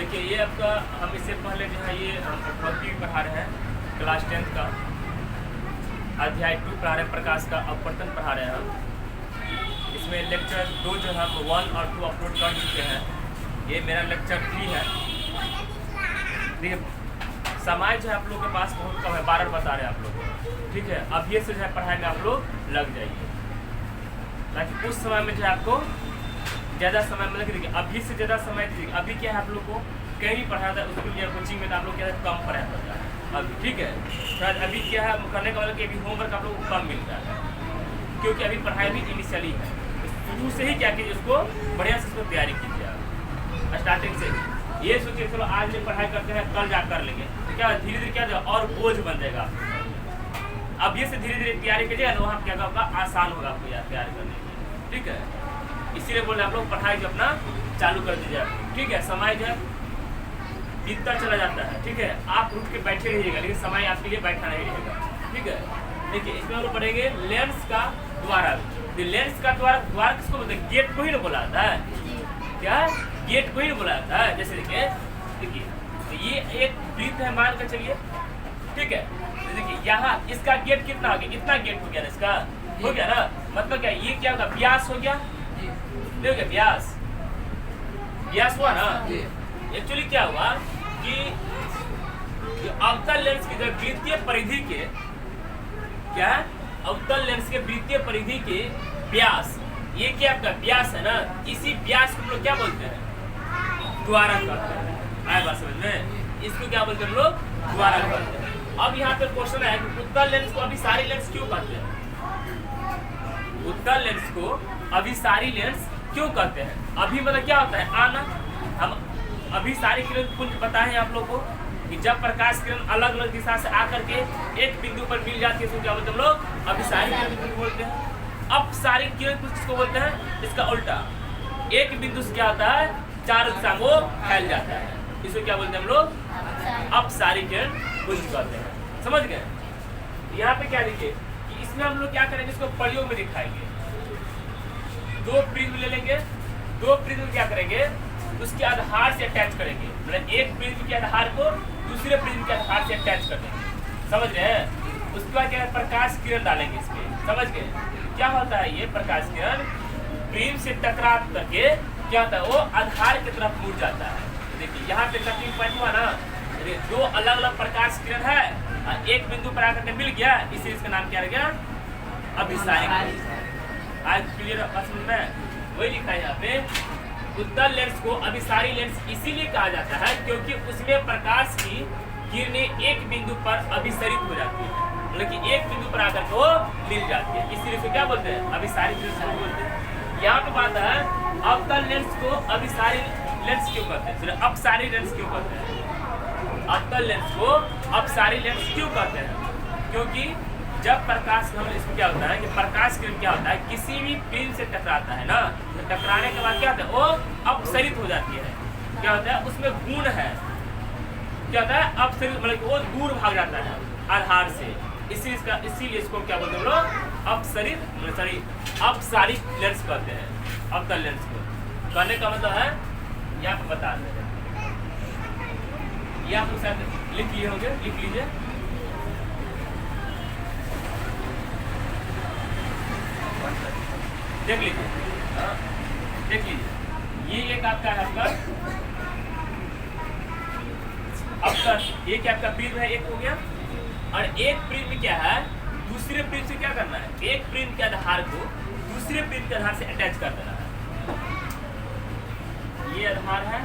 देखिए ये आपका हम इससे पहले जो है ये भौतिकी पढ़ा रहे हैं क्लास 10 का अध्याय 2 पढ़ा रहे हैं, प्रकाश का अपवर्तन पढ़ा रहे हैं हम। इसमें लेक्चर 2 जो है हम 1 और 2 अपलोड कर चुके हैं। ये मेरा लेक्चर 3 है। देखिए समय जो है आप लोगों के पास बहुत कम है, 12 बता रहे हैं आप लोग को, ठीक है। अब ये से जो है पढ़ाई में आप लोग लग जाइए ताकि उस समय में जो है आपको ज़्यादा समय मतलब कि देखिए अभी से ज़्यादा समय दीजिए। अभी क्या है आप लोग को कहीं भी पढ़ाया था उसके लिए कोचिंग में तो आप लोग क्या है कम पढ़ाया पड़ता है अभी, ठीक है। शायद अभी क्या है करने का मतलब कि अभी होमवर्क आप लोग को कम मिलता है क्योंकि अभी पढ़ाई भी इनिशियली है। शुरू से ही क्या कीजिए उसको बढ़िया से उसको तैयारी कीजिए आप स्टार्टिंग से। ये सोचिए चलो आज में पढ़ाई करते हैं कल जा कर लेंगे तो क्या धीरे धीरे क्या और बोझ बन जाएगा आपको। अब ये से धीरे धीरे तैयारी कीजिएगा तो वहाँ क्या होगा आसान होगा आपको यार तैयारी करने की, ठीक है। इसीलिए बोले आप लोग पढ़ाई जो अपना चालू कर दीजिए, ठीक है। समय जो है बीतता चला जाता है, ठीक है। आप उठ के बैठे रहिएगा लेकिन समय आपके लिए बैठा नहीं रहेगा, ठीक है। देखिए इसमें हम लोग पढ़ेंगे लेंस का द्वारा। लेंस का द्वारा किसको बोलते हैं? गेट को ही ना बोला जाता है, क्या गेट को ही ना बोला जाता है। जैसे देखिए तो ये एक वृत्त है मान कर चलिए, ठीक है। तो देखिए यहाँ इसका गेट कितना हो गया? इतना गेट हो गया ना, इसका हो गया ना। मतलब क्या ये क्या होगा? व्यास हो गया, देखिए व्यास हुआ ना। एक्चुअली क्या हुआ कि अवतल लेंस की जो वृत्तीय परिधि के क्या है, अवतल लेंस के वृत्तीय परिधि के व्यास, ये क्या आपका व्यास है ना, इसी व्यास को हम लोग क्या बोलते हैं? द्वारा कहते हैं। आए बात समझ में? इसको क्या बोलते हैं हम लोग? द्वारा कहते हैं। अब यहाँ पे क्वेश्चन है कि उत्तल लेंस को अभी सारी लेंस क्यों कहते हैं? उत्तल लेंस को अभी सारी लेंस क्यों कहते हैं? अभी मतलब क्या होता है? आना। हम अभी सारी किरण पुंज पता है आप लोग को कि जब प्रकाश किरण अलग अलग दिशा से आकर के एक बिंदु पर मिल जाती है तो क्या बोलते हैं हम लोग? अभी सारी किरण पुंज बोलते हैं। अब सारी किरण पुंज किसको बोलते हैं? इसका उल्टा, एक बिंदु से क्या होता है? चारों दिशा को फैल जाता है, इसको क्या बोलते हैं हम लोग? अब सारी किरण पुंज कहते हैं। समझ गए? यहाँ पे क्या लिखे कि इसमें हम लोग क्या करेंगे? इसको प्रयोग में दिखाएंगे। दो प्रिज्म ले लेंगे, दो प्रिज्म क्या करेंगे? उसके आधार से अटैच करेंगे, मतलब एक प्रिज्म के आधार को दूसरे प्रिज्म के आधार से अटैच कर देंगे। समझ रहे हैं? उसके बाद क्या है? प्रकाश किरण डालेंगे इसमें। समझ गए? क्या होता है ये प्रकाश किरण? प्रिज्म से टकरा करके क्या होता है? वो आधार की तरफ मुड़ जाता है। देखिए यहाँ पे टचिंग पॉइंट हुआ ना, दो अलग अलग प्रकाश किरण है, एक बिंदु पर आकर के मिल गया, इसी इसका नाम क्या रह गया? अभिसारिक। आज क्लियर समझ में? वही लिखा है यहाँ पे। उत्तल लेंस को अभिसारी लेंस इसीलिए कहा जाता है क्योंकि उसमें प्रकाश की किरणें एक बिंदु पर अभिसरित हो जाती है, मतलब कि एक बिंदु पर आकर के वो मिल जाती है, इसीलिए इसको क्या बोलते हैं? अभिसारी लेंस बोलते हैं। यहाँ पे बात है अवतल लेंस को अभिसारी लेंस क्यों कहते हैं? अपसारी लेंस क्यों कहते हैं? अवतल लेंस को अपसारी लेंस क्यों कहते हैं? क्योंकि जब प्रकाश हम इसमें क्या होता है कि प्रकाश किरण क्या होता है? किसी भी प्रिज्म से टकराता है ना, तो टकराने के बाद क्या होता है? वो अपसरित हो जाती है। क्या होता है? उसमें गुण है, क्या होता है? अपसरित मतलब वो दूर भाग जाता है आधार से, इसीलिए इसको क्या बोलते हैं लोग? अपसरित अपसारी लेंस कहते हैं। अवतल लेंस को कहने का मतलब है यहाँ पे बता दें, ये आप लोग शायद लिख लिए होंगे, लिख लीजिए। देख लीजिए, देख लीजिए, ये एक आपका है आपका ये क्या आपका प्रिज्म है, एक हो गया। और एक प्रिज्म क्या है? दूसरे प्रिज्म से क्या करना है? एक प्रिज्म के आधार को दूसरे प्रिज्म के आधार से अटैच कर देना है। ये आधार है,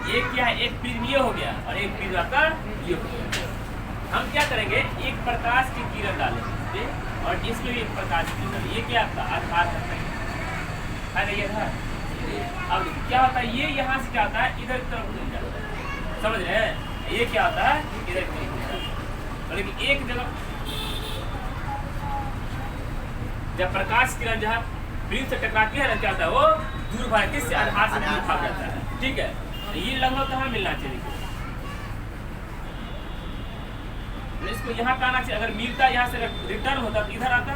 ये क्या है? एक प्रिज्म ये हो गया और एक प्रिज्म आपका ये हो गया। हम क्या करेंगे? एक प्रकाश की किरण डालेंगे और इसमें भी एक प्रकाश की किरण, ये क्या आपका आधार है ना, ये आधार। अब क्या होता है? ये यहाँ से क्या होता है? इधर की तरफ घूम जाता है। समझ रहे हैं? ये क्या होता है? इधर की तरफ घूम जाता है। मतलब एक जगह जब प्रकाश किरण जहाँ प्रिज्म से टकराती है ना, क्या होता है? वो दूर भाग किससे? आधार से दूर भाग जाता है, ठीक है। ये लगभग कहाँ मिलना चाहिए? इसको यहाँ पे आना चाहिए। अगर मिलता यहाँ से रिटर्न होता तो इधर आता।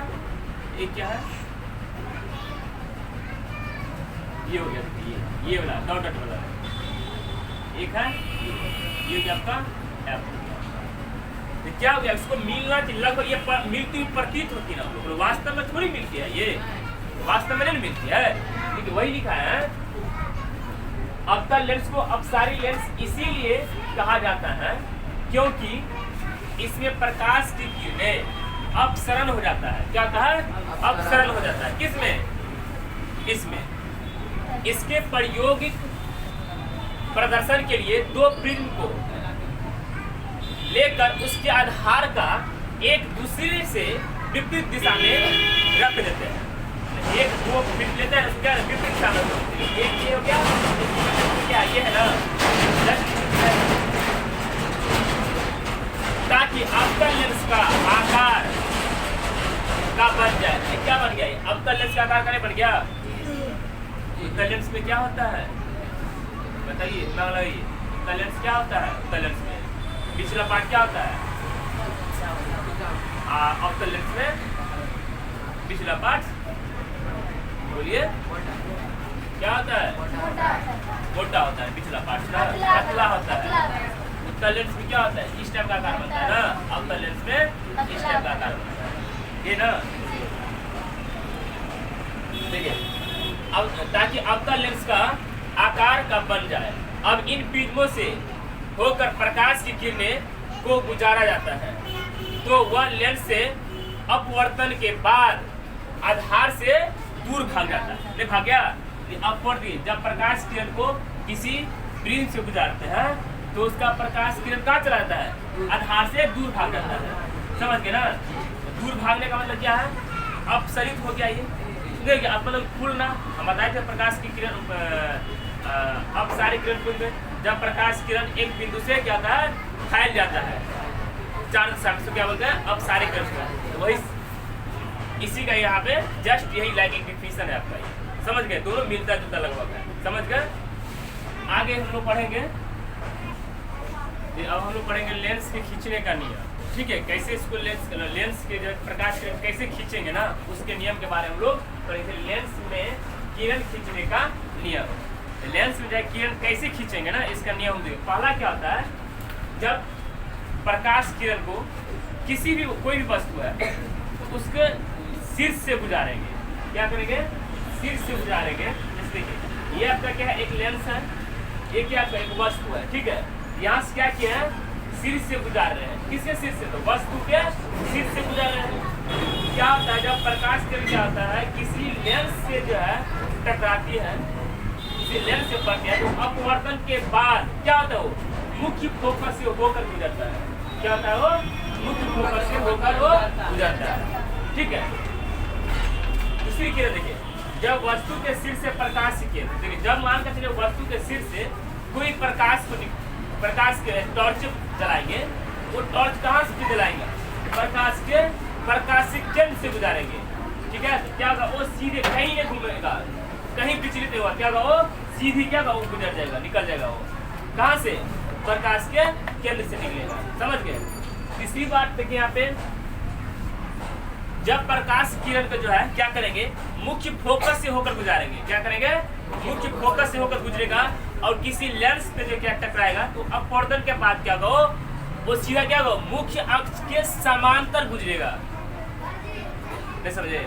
ये क्या है? ये हो गया, ये वाला डॉट डॉट वाला एक है ये क्या आपका F। तो क्या हो गया, इसको मिलना चाहिए लगभग, ये मिलती हुई प्रतीत होती ना, तो वास्तव में थोड़ी मिलती है, ये वास्तव में नहीं मिलती है, लेकिन वही लिखा है। अवतल लेंस को अपसारी लेंस इसीलिए कहा जाता है क्योंकि इसमें प्रकाश की किरणें अपसरण हो जाता है। क्या होता है? अपसरण हो जाता है। किसमें? इसमें। इसके प्रायोगिक प्रदर्शन के लिए दो प्रिज्म को लेकर उसके आधार का एक दूसरे से विपरीत दिशा में रख देते हैं। एक दो प्रिज्म लेते हैं, उसके विपरीत दिशा में, एक ये हो गया, क्या ये है ना, ताकि अवतल लेंस का आकार का बन जाए। क्या बन गया? अवतल लेंस का आकार बन गया। अवतल लेंस में क्या होता है बताइए, इतना लगाइए। अवतल लेंस क्या होता है? अवतल लेंस में पिछला पार्ट क्या होता है? अवतल लेंस में पिछला पार्ट बोलिए क्या होता है? मोटा होता है। पिछला पार्ट पतला होता है। उत्तल लेंस में क्या होता है? इस टाइप का आकार बनता है ना। अवतल लेंस में इस टाइप का आकार बनता है, ये ना। देखिए, अब ताकि अवतल लेंस का आकार का बन जाए, अब इन प्रिज्मों से होकर प्रकाश की किरणें को गुजारा जाता है, तो वह लेंस से अपवर्तन के बाद आधार से दूर भाग जाता है। नहीं भाग गया? अपवर्तन, जब प्रकाश किरण को किसी प्रिज्म से गुजारते हैं तो उसका प्रकाश किरण कहाँ चला जाता है? आधार से दूर भाग जाता है। समझ गए ना? दूर भागने का मतलब क्या है? अपसरित हो गया ये। देखिए अब मतलब खुलना, हम बताए थे प्रकाश की किरण अपसारी किरण पुंज में जब प्रकाश किरण एक बिंदु से क्या होता है? फैल जाता है चार दिशा में, तो क्या बोलते हैं? अपसारी किरण। तो वही इसी का यहाँ पे जस्ट यही लाइक डिफिनेशन है आपका। ये समझ गए? दोनों मिलता जुलता लगभग है। समझ गए? आगे हम लोग पढ़ेंगे, अब हम लोग पढ़ेंगे लेंस के खींचने का नियम। ठीक है, कैसे इसको लेंस के जो प्रकाश किरण कैसे खींचेंगे ना, उसके नियम के बारे में हम लोग पढ़ेंगे। लेंस में किरण खींचने का नियम, लेंस में जो किरण कैसे खींचेंगे ना, इसका नियम देखो। पहला क्या होता है? जब प्रकाश किरण को किसी भी कोई भी वस्तु है तो उसके शीर्ष से गुजारेंगे। क्या करेंगे? शीर्ष से गुजारेंगे। जैसे देखिए, ये आपका क्या है? एक लेंस है, ये क्या आपका एक वस्तु है। ठीक है, यहाँ से क्या किया है? शीर्ष से गुजार रहे हैं। किसके शीर्ष से? तो वस्तु के शीर्ष से गुजार रहे हैं। क्या होता है जब प्रकाश किरण क्या होता है? किसी लेंस से जो है टकराती है, किसी लेंस से पड़ती है, तो अपवर्तन के बाद क्या होता है? वो मुख्य फोकस से होकर गुजरता है। क्या होता है? वो मुख्य फोकस से होकर वो गुजरता है। ठीक है, दूसरी किरण देखिए, जब वस्तु के सिर से प्रकाश की किरण, देखिए जब मान कर चलिए वस्तु के सिर से कोई प्रकाश के टॉर्च जलाएंगे, वो टॉर्च कहाँ से जलाएंगे? प्रकाश के प्रकाशिक केंद्र से गुजारेंगे। ठीक है, तो क्या होगा? वो सीधे कहीं नहीं घूमेगा, कहीं विचलित होगा। क्या होगा? वो सीधी क्या होगा? वो गुजर जाएगा, निकल जाएगा। वो कहाँ से? प्रकाश के केंद्र से निकलेगा। समझ गए? तीसरी बात देखिए यहाँ पे, जब प्रकाश किरण को जो है क्या करेंगे? मुख्य फोकस से होकर गुजारेंगे। क्या करेंगे? मुख्य फोकस से होकर गुजरेगा और किसी लेंस पे जो क्या टकराएगा, तो अपवर्तन के बाद क्या होगा? वो सीधा क्या होगा? मुख्य अक्ष के समांतर गुजरेगा। नहीं समझे?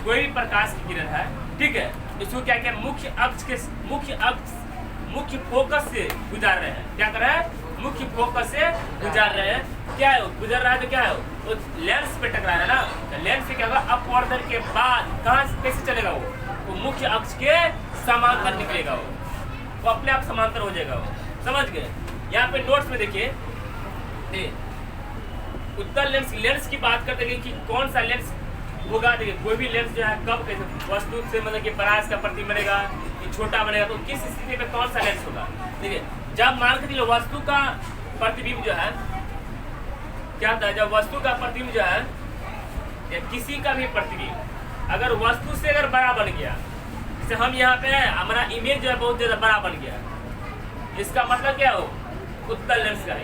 कोई भी प्रकाश की किरण है, ठीक है, इसको क्या क्या मुख्य फोकस से गुजार रहे हैं। क्या कर रहे हैं? मुख्य फोकस से गुजार रहे हैं। क्या है? गुजर रहा है तो क्या है? वो लेंस पे टकरा रहा है ना, तो लेंस से क्या होगा? अपवर्तन के बाद कहाँ कैसे चलेगा? वो मुख्य अक्ष के समांतर निकलेगा। वो अपने आप समांतर हो जाएगा। वो समझ गए? यहाँ पे नोट्स में देखिए, उत्तल लेंस की बात करते हैं कि कौन सा लेंस होगा। देखिए कोई भी लेंस जो है कब कैसे वस्तु से मतलब कि प्रकाश का प्रतिबिंब बनेगा कि छोटा बनेगा, तो किस स्थिति में कौन सा लेंस होगा? देखिए जब मान के चलिए वस्तु का प्रतिबिंब जो है क्या होता है? जब वस्तु का प्रतिबिंब जो है या किसी का भी प्रतिबिंब अगर वस्तु से अगर बड़ा बन गया, जैसे हम यहाँ पे है, हमारा इमेज जो है बहुत ज्यादा बड़ा बन गया, इसका मतलब क्या हो? उत्तल लेंस का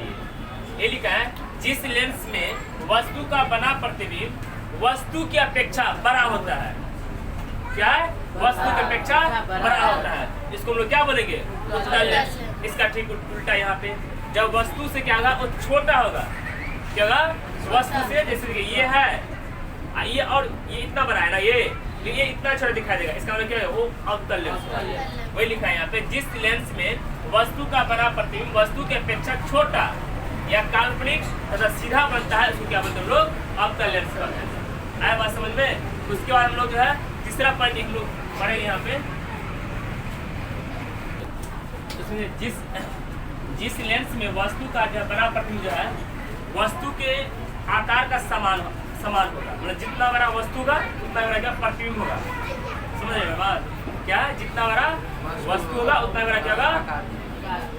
ये लिखा है, जिस लेंस में वस्तु का बना प्रतिबिंब वस्तु की अपेक्षा बड़ा होता है। क्या है? वस्तु की अपेक्षा बड़ा होता है, इसको हम लोग क्या बोलेंगे? उत्तल लेंस। इसका ठीक उल्टा यहाँ पे जब वस्तु से क्या होगा वो छोटा होगा, क्या होगा वस्तु से, जैसे कि ये है ये और ये इतना बड़ा है ना, ये इतना छोटा दिखाई देगा, इसका मतलब क्या है वो अवतल लेंस है। वही लिखा है यहाँ पे, जिस लेंस में वस्तु का बना प्रतिबिंब वस्तु के अपेक्षा छोटा या काल्पनिक तथा सीधा बनता है उसको क्या बोलते हैं हम लोग, अवतल लेंस कहते हैं। आया बात समझ में। उसके बाद हम लोग जो है तीसरा पॉइंट एक लोग पढ़ेंगे यहाँ पे, उसमें जिस लेंस में वस्तु का जो बना प्रतिबिंब जो है वस्तु के आकार का समान होगा, मतलब जितना बड़ा वस्तु का उतना बड़ा क्या प्रतिबिंब होगा। समझ रहे बात क्या है, जितना बड़ा वस्तु होगा उतना बड़ा क्या होगा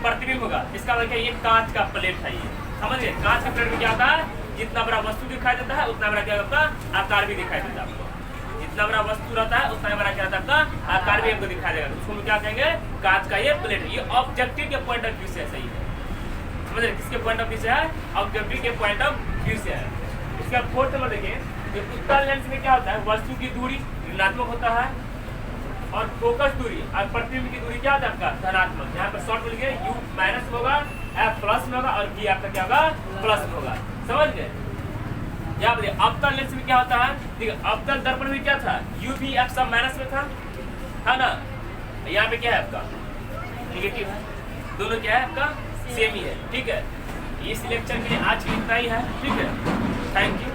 प्रतिबिंब होगा। इसका मतलब क्या, ये कांच का प्लेट है, ये समझ गए। कांच का प्लेट में क्या होता है, जितना बड़ा वस्तु दिखाई देता है उतना बड़ा क्या होता है आकार भी दिखाई देता है आपको। जितना बड़ा वस्तु रहता है उतना बड़ा क्या रहता है आपका आकार भी आपको दिखाई देगा। उसको हम क्या कहेंगे, कांच का ये प्लेट। ये ऑब्जेक्टिव के पॉइंट ऑफ व्यू से सही है, समझ रहे, किसके पॉइंट ऑफ व्यू से है, ऑब्जेक्टिव के पॉइंट ऑफ व्यू से है। इसका फोर्थ नंबर देखिए, जो उत्तल लेंस में क्या होता है, वस्तु की दूरी ऋणात्मक होता है और फोकस दूरी और प्रतिबिंब की दूरी क्या होता है आपका धनात्मक। यहाँ पर शॉर्ट में लिखिए U माइनस में होगा, F प्लस में होगा और V आपका क्या होगा प्लस में होगा। समझ गए। यहाँ पर अवतल लेंस में क्या होता है, देखिए अवतल दर्पण में क्या था, U V F सब माइनस में था ना, यहाँ पे क्या है आपका निगेटिव है, दोनों क्या है आपका सेम ही है। ठीक है, इस लेक्चर के लिए आज इतना ही है। ठीक है, थैंक यू।